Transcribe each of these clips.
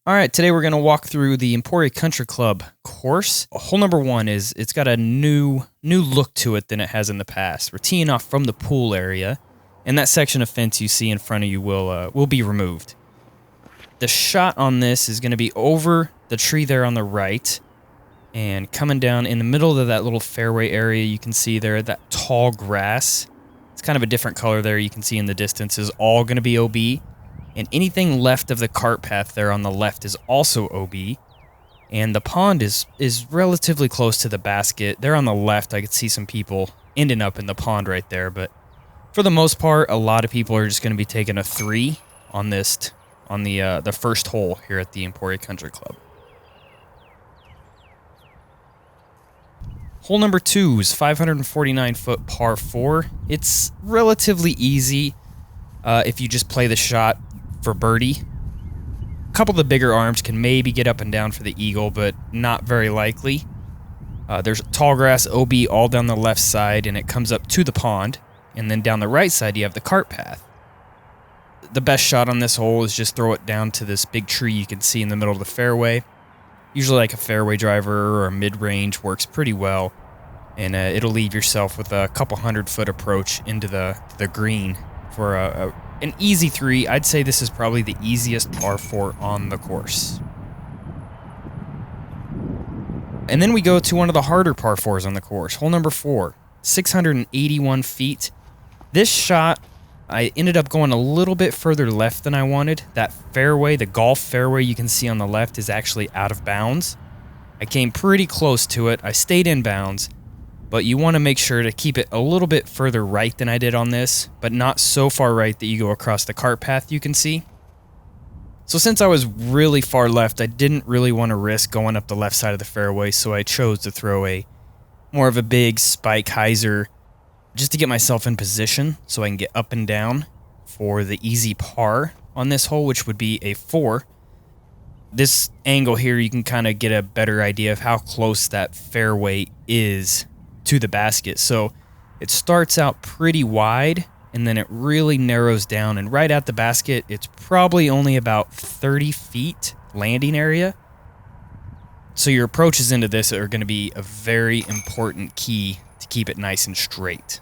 All right, today we're going to walk through the Emporia Country Club course. Hole number one is it's got a new look to it than it has in the past. We're teeing off from the pool area, and that section of fence you see in front of you will be removed. The shot on this is going to be over the tree there on the right, and coming down in the middle of that little fairway area, you can see there that tall grass. It's kind of a different color there. You can see in the distance is all going to be OB. And anything left of the cart path there on the left is also OB. And the pond is relatively close to the basket. There on the left, I could see some people ending up in the pond right there. But for the most part, a lot of people are just going to be taking a 3 on this, on the first hole here at the Emporia Country Club. Hole number 2 is 549-foot par 4. It's relatively easy if you just play the shot for birdie. A couple of the bigger arms can maybe get up and down for the eagle, but not very likely. There's tall grass OB all down the left side, and it comes up to the pond. And then down the right side, you have the cart path. The best shot on this hole is just throw it down to this big tree you can see in the middle of the fairway. Usually like a fairway driver or a mid-range works pretty well. And it'll leave yourself with a couple 100-foot approach into the green for an easy 3. I'd say this is probably the easiest par 4 on the course. And then we go to one of the harder par 4s on the course. Hole number 4, 681 feet. This shot, I ended up going a little bit further left than I wanted. That fairway, the golf fairway you can see on the left, is actually out of bounds. I came pretty close to it. I stayed in bounds. But you want to make sure to keep it a little bit further right than I did on this, but not so far right that you go across the cart path you can see. So since I was really far left, I didn't really want to risk going up the left side of the fairway, so I chose to throw a more of a big spike hyzer just to get myself in position so I can get up and down for the easy par on this hole, which would be a 4. This angle here, you can kind of get a better idea of how close that fairway is to the basket. So it starts out pretty wide and then it really narrows down, and right at the basket it's probably only about 30 feet landing area. So your approaches into this are going to be a very important key to keep it nice and straight.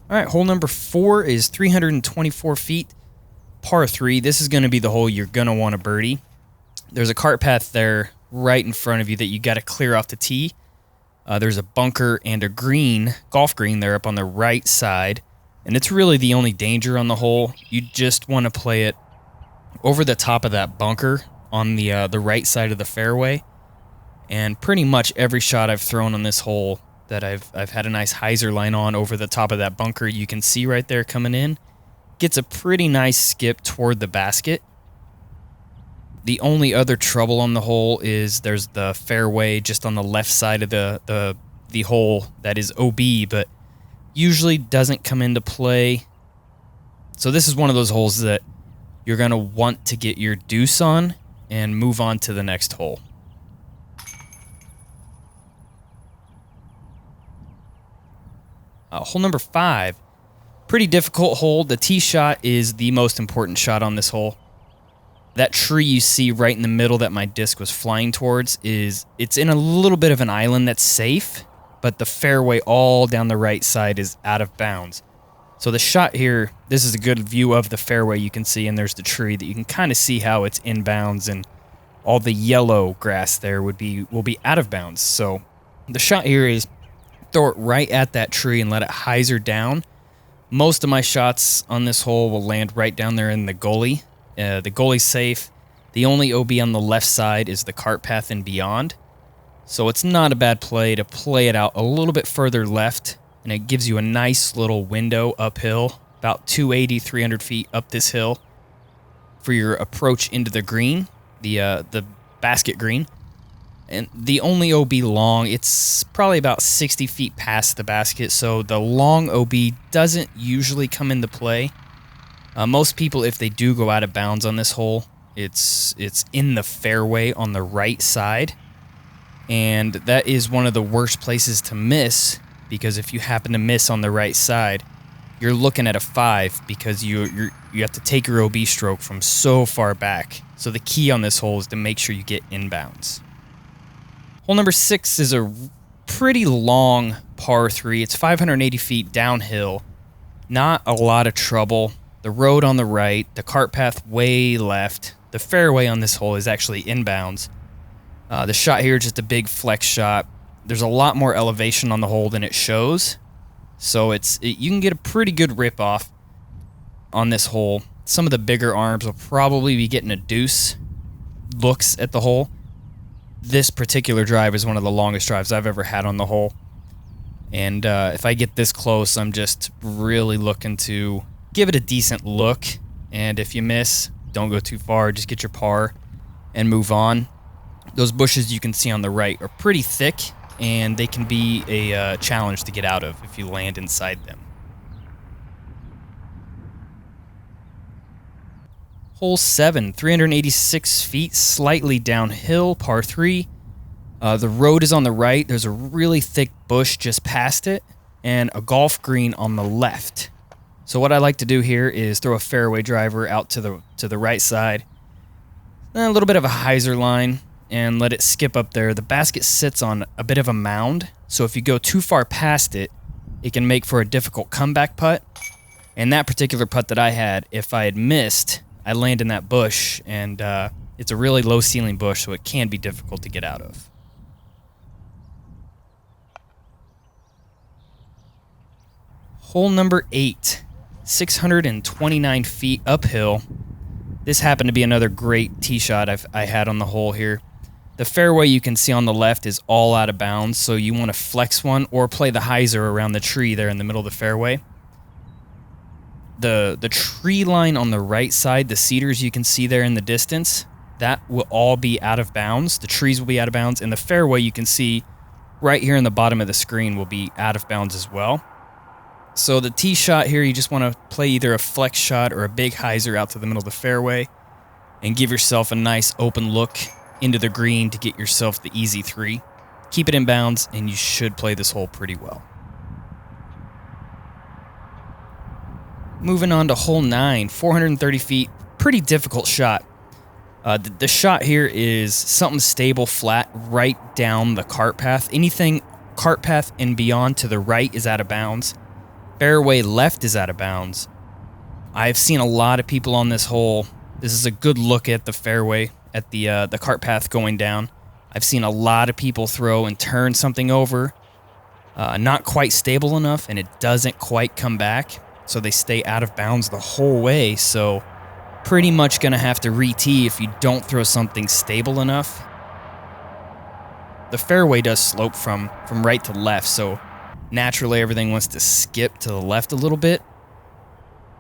All right, hole number 4 is 324 feet, par 3. This is going to be the hole you're going to want to birdie. There's a cart path there right in front of you that you got to clear off the tee. There's a bunker and a green, golf green there up on the right side, and it's really the only danger on the hole. You just want to play it over the top of that bunker on the right side of the fairway. And pretty much every shot I've thrown on this hole that I've had a nice hyzer line on over the top of that bunker you can see right there coming in, gets a pretty nice skip toward the basket. The only other trouble on the hole is there's the fairway just on the left side of the hole that is OB, but usually doesn't come into play. So this is one of those holes that you're going to want to get your deuce on and move on to the next hole. Hole number 5, pretty difficult hole. The tee shot is the most important shot on this hole. That tree you see right in the middle that my disc was flying towards it's in a little bit of an island that's safe, but the fairway all down the right side is out of bounds. So the shot here, this is a good view of the fairway you can see, and there's the tree that you can kind of see how it's in bounds, and all the yellow grass there will be out of bounds. So the shot here is throw it right at that tree and let it hyzer down. Most of my shots on this hole will land right down there in the gully. The gully's safe. The only OB on the left side is the cart path and beyond. So it's not a bad play to play it out a little bit further left, and it gives you a nice little window uphill, about 280, 300 feet up this hill for your approach into the green, the basket green. And the only OB long, it's probably about 60 feet past the basket, so the long OB doesn't usually come into play. Most people, if they do go out of bounds on this hole, it's in the fairway on the right side. And that is one of the worst places to miss, because if you happen to miss on the right side, you're looking at a 5 because you have to take your OB stroke from so far back. So the key on this hole is to make sure you get inbounds. Hole number 6 is a pretty long par 3. It's 580 feet downhill. Not a lot of trouble. The road on the right, the cart path way left. The fairway on this hole is actually inbounds. The shot here is just a big flex shot. There's a lot more elevation on the hole than it shows, so you can get a pretty good rip off on this hole. Some of the bigger arms will probably be getting a deuce looks at the hole. This particular drive is one of the longest drives I've ever had on the hole, and if I get this close, I'm just really looking to give it a decent look. And if you miss, don't go too far. Just get your par and move on. Those bushes you can see on the right are pretty thick, and they can be a challenge to get out of if you land inside them. Hole 7, 386 feet, slightly downhill, par 3. The road is on the right. There's a really thick bush just past it, and a golf green on the left. So what I like to do here is throw a fairway driver out to the right side, then a little bit of a hyzer line, and let it skip up there. The basket sits on a bit of a mound, so if you go too far past it, it can make for a difficult comeback putt. And that particular putt that I had, if I had missed, I land in that bush, and it's a really low ceiling bush, so it can be difficult to get out of. Hole number 8, 629 feet uphill. This happened to be another great tee shot I had on the hole here. The fairway you can see on the left is all out of bounds, so you want to flex one or play the hyzer around the tree there in the middle of the fairway. The tree line on the right side, the cedars you can see there in the distance, that will all be out of bounds. The trees will be out of bounds, and the fairway you can see right here in the bottom of the screen will be out of bounds as well. So the tee shot here, you just want to play either a flex shot or a big hyzer out to the middle of the fairway and give yourself a nice open look into the green to get yourself the easy 3. Keep it in bounds, and you should play this hole pretty well. Moving on to hole 9, 430 feet, pretty difficult shot. The shot here is something stable, flat, right down the cart path. Anything cart path and beyond to the right is out of bounds. Fairway left is out of bounds. I've seen a lot of people on this hole. This is a good look at the fairway, at the cart path going down. I've seen a lot of people throw and turn something over, not quite stable enough, and it doesn't quite come back, so they stay out of bounds the whole way. So pretty much going to have to re-tee if you don't throw something stable enough. The fairway does slope from right to left, so naturally everything wants to skip to the left a little bit.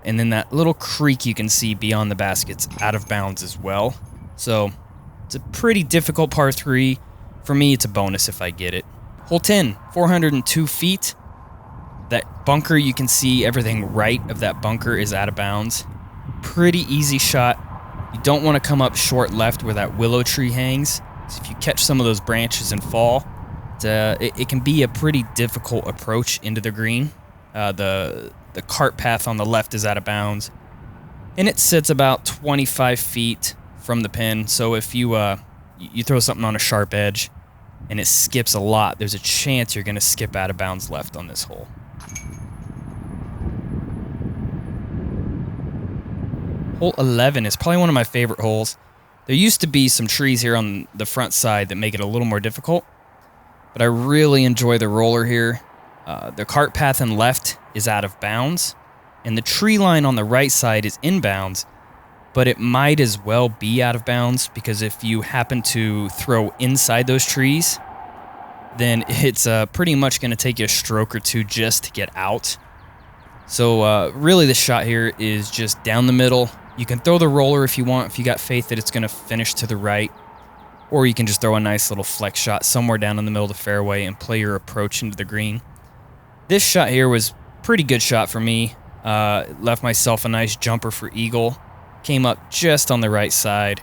And then that little creek you can see beyond the basket's out of bounds as well. So it's a pretty difficult par 3. For me, it's a bonus if I get it. Hole 10, 402 feet. That bunker, you can see everything right of that bunker is out of bounds. Pretty easy shot. You don't want to come up short left where that willow tree hangs. So if you catch some of those branches and fall, it can be a pretty difficult approach into the green. The cart path on the left is out of bounds, and it sits about 25 feet from the pin. So if you throw something on a sharp edge and it skips a lot, there's a chance you're going to skip out of bounds left on this hole. Hole 11 is probably one of my favorite holes. There used to be some trees here on the front side that make it a little more difficult, but I really enjoy the roller here. The cart path and left is out of bounds, and the tree line on the right side is inbounds, but it might as well be out of bounds because if you happen to throw inside those trees, then it's pretty much going to take you a stroke or two just to get out. So really the shot here is just down the middle. You can throw the roller if you want, if you got faith that it's going to finish to the right, or you can just throw a nice little flex shot somewhere down in the middle of the fairway and play your approach into the green. This shot here was a pretty good shot for me. Left myself a nice jumper for eagle. Came up just on the right side,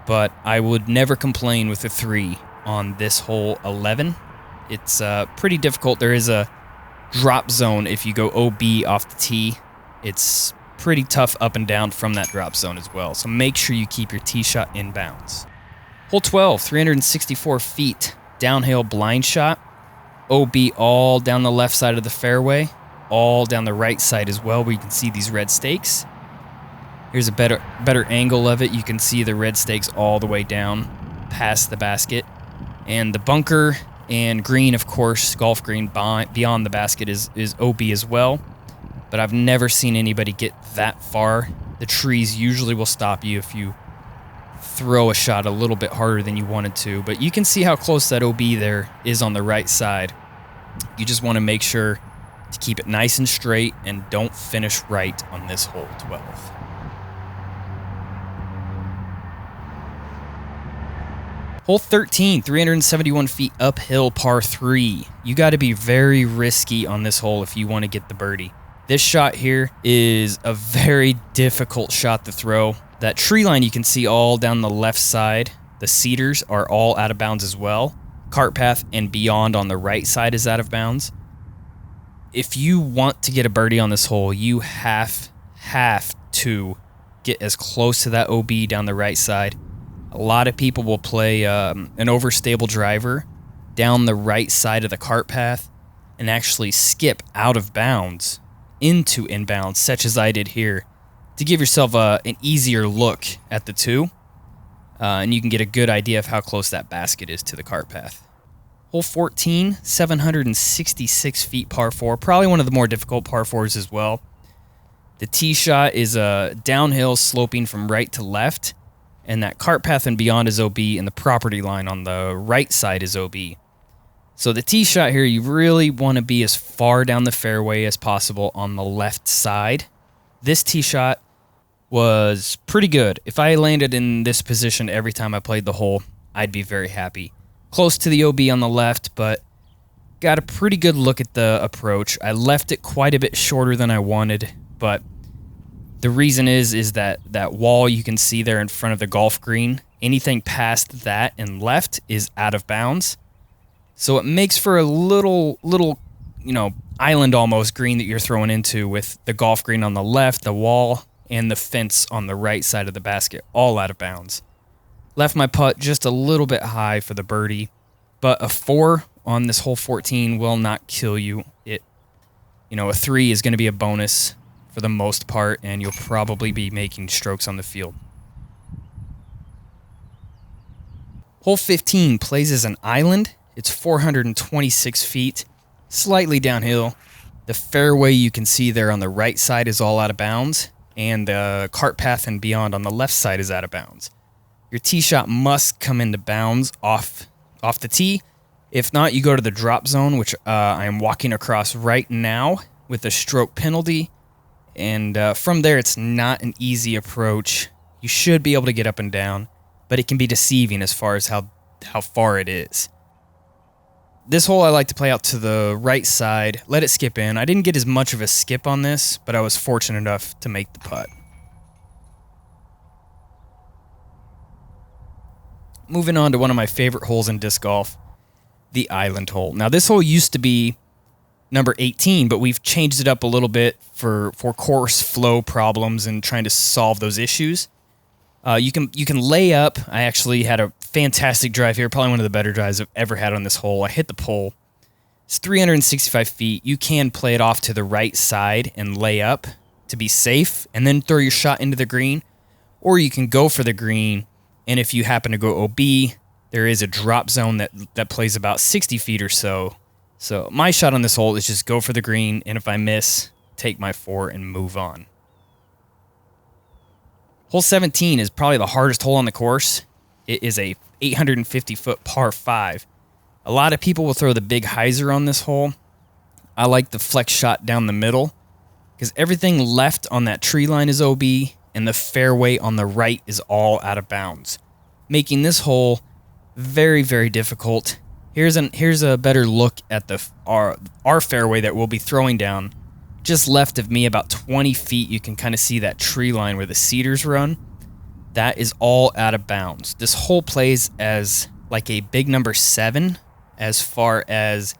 but I would never complain with a 3 on this hole 11. It's pretty difficult. There is a drop zone if you go OB off the tee. It's pretty tough up and down from that drop zone as well. So make sure you keep your tee shot inbounds. Hole 12, 364 feet, downhill blind shot. OB all down the left side of the fairway, all down the right side as well, where you can see these red stakes. Here's a better angle of it. You can see the red stakes all the way down past the basket. And the bunker and green, of course, golf green beyond the basket is OB as well. But I've never seen anybody get that far. The trees usually will stop you if you throw a shot a little bit harder than you wanted to. But you can see how close that OB there is on the right side. You just want to make sure to keep it nice and straight and don't finish right on this hole 12. Hole 13, 371 feet uphill, par 3. You got to be very risky on this hole if you want to get the birdie. This shot here is a very difficult shot to throw. That tree line you can see all down the left side. The cedars are all out of bounds as well. Cart path and beyond on the right side is out of bounds. If you want to get a birdie on this hole, you have to get as close to that OB down the right side. A lot of people will play an overstable driver down the right side of the cart path and actually skip out of bounds into inbounds, such as I did here, to give yourself an easier look at the two, and you can get a good idea of how close that basket is to the cart path. Hole 14, 766 feet, par 4, probably one of the more difficult par 4s as well. The tee shot is downhill, sloping from right to left, and that cart path and beyond is OB, and the property line on the right side is OB. So the tee shot here, you really want to be as far down the fairway as possible on the left side. This tee shot was pretty good. If I landed in this position every time I played the hole, I'd be very happy. Close to the OB on the left, but got a pretty good look at the approach. I left it quite a bit shorter than I wanted, but the reason is that wall you can see there in front of the golf green, anything past that and left is out of bounds. So it makes for a little, island almost green that you're throwing into with the golf green on the left, the wall, and the fence on the right side of the basket, all out of bounds. Left my putt just a little bit high for the birdie, but a 4 on this hole 14 will not kill you. A 3 is going to be a bonus for the most part, and you'll probably be making strokes on the field. Hole 15 plays as an island. It's 426 feet, slightly downhill. The fairway you can see there on the right side is all out of bounds, and the cart path and beyond on the left side is out of bounds. Your tee shot must come into bounds off the tee. If not, you go to the drop zone, which I am walking across right now with a stroke penalty. And from there, it's not an easy approach. You should be able to get up and down, but it can be deceiving as far as how far it is. This hole I like to play out to the right side, let it skip in. I didn't get as much of a skip on this, but I was fortunate enough to make the putt. Moving on to one of my favorite holes in disc golf, the island hole. Now, this hole used to be number 18, but we've changed it up a little bit for course flow problems and trying to solve those issues. You can lay up. I actually had a fantastic drive here, probably one of the better drives I've ever had on this hole. I hit the pole. It's 365 feet. You can play it off to the right side and lay up to be safe, and then throw your shot into the green, or you can go for the green, and if you happen to go OB, there is a drop zone that plays about 60 feet or so. So my shot on this hole is just go for the green, and if I miss, take my 4 and move on. Hole 17 is probably the hardest hole on the course. It is a 850-foot par 5. A lot of people will throw the big hyzer on this hole. I like the flex shot down the middle because everything left on that tree line is OB, and the fairway on the right is all out of bounds, making this hole very, very difficult. Here's a better look at our fairway that we'll be throwing down. Just left of me, about 20 feet, you can kind of see that tree line where the cedars run. That is all out of bounds. This hole plays as like a big number 7 as far as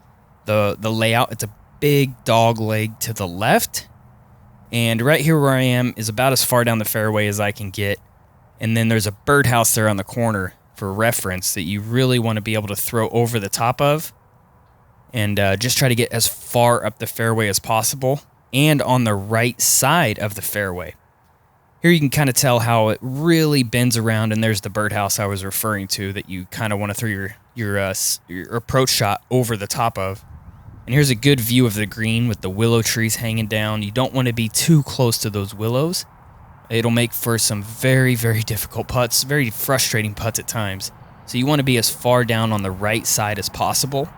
the layout. It's a big dog leg to the left. And right here where I am is about as far down the fairway as I can get. And then there's a birdhouse there on the corner for reference that you really want to be able to throw over the top of. And just try to get as far up the fairway as possible and on the right side of the fairway. Here you can kind of tell how it really bends around, and there's the birdhouse I was referring to that you kind of want to throw your approach shot over the top of. And here's a good view of the green with the willow trees hanging down. You don't want to be too close to those willows. It'll make for some very, very difficult putts, very frustrating putts at times. So you want to be as far down on the right side as possible.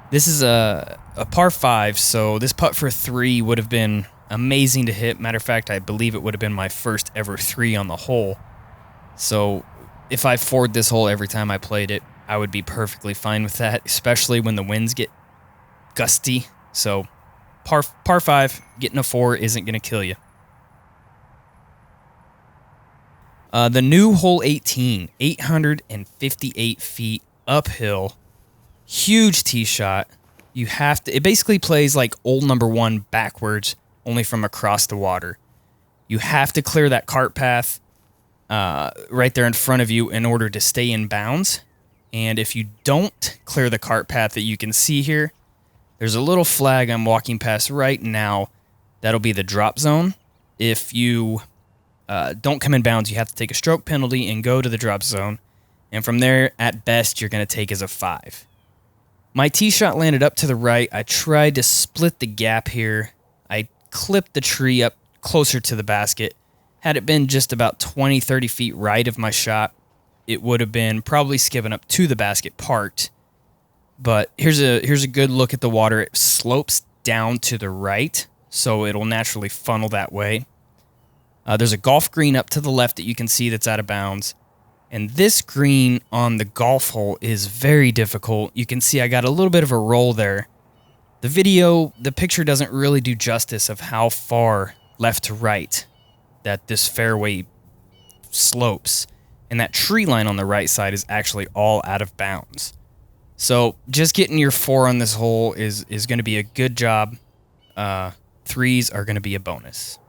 This is a par 5, so this putt for 3 would have been amazing to hit. Matter of fact, I believe it would have been my first ever 3 on the hole. So if I forward this hole every time I played it, I would be perfectly fine with that, especially when the winds get gusty. So par 5, getting a 4 isn't going to kill you. The new hole 18, 858 feet uphill. Huge tee shot. You have to. It basically plays like old number 1 backwards, only from across the water. You have to clear that cart path right there in front of you in order to stay in bounds. And if you don't clear the cart path that you can see here, there's a little flag I'm walking past right now. That'll be the drop zone. If you don't come in bounds, you have to take a stroke penalty and go to the drop zone. And from there, at best, you're going to take as a 5. My tee shot landed up to the right. I tried to split the gap here. I clipped the tree up closer to the basket. Had it been just about 20, 30 feet right of my shot, it would have been probably skipping up to the basket parked. But here's a good look at the water. It slopes down to the right, so it'll naturally funnel that way. There's a golf green up to the left that you can see that's out of bounds. And this green on the golf hole is very difficult. You can see I got a little bit of a roll there. The picture doesn't really do justice of how far left to right that this fairway slopes. And that tree line on the right side is actually all out of bounds. So just getting your 4 on this hole is going to be a good job. 3s are going to be a bonus.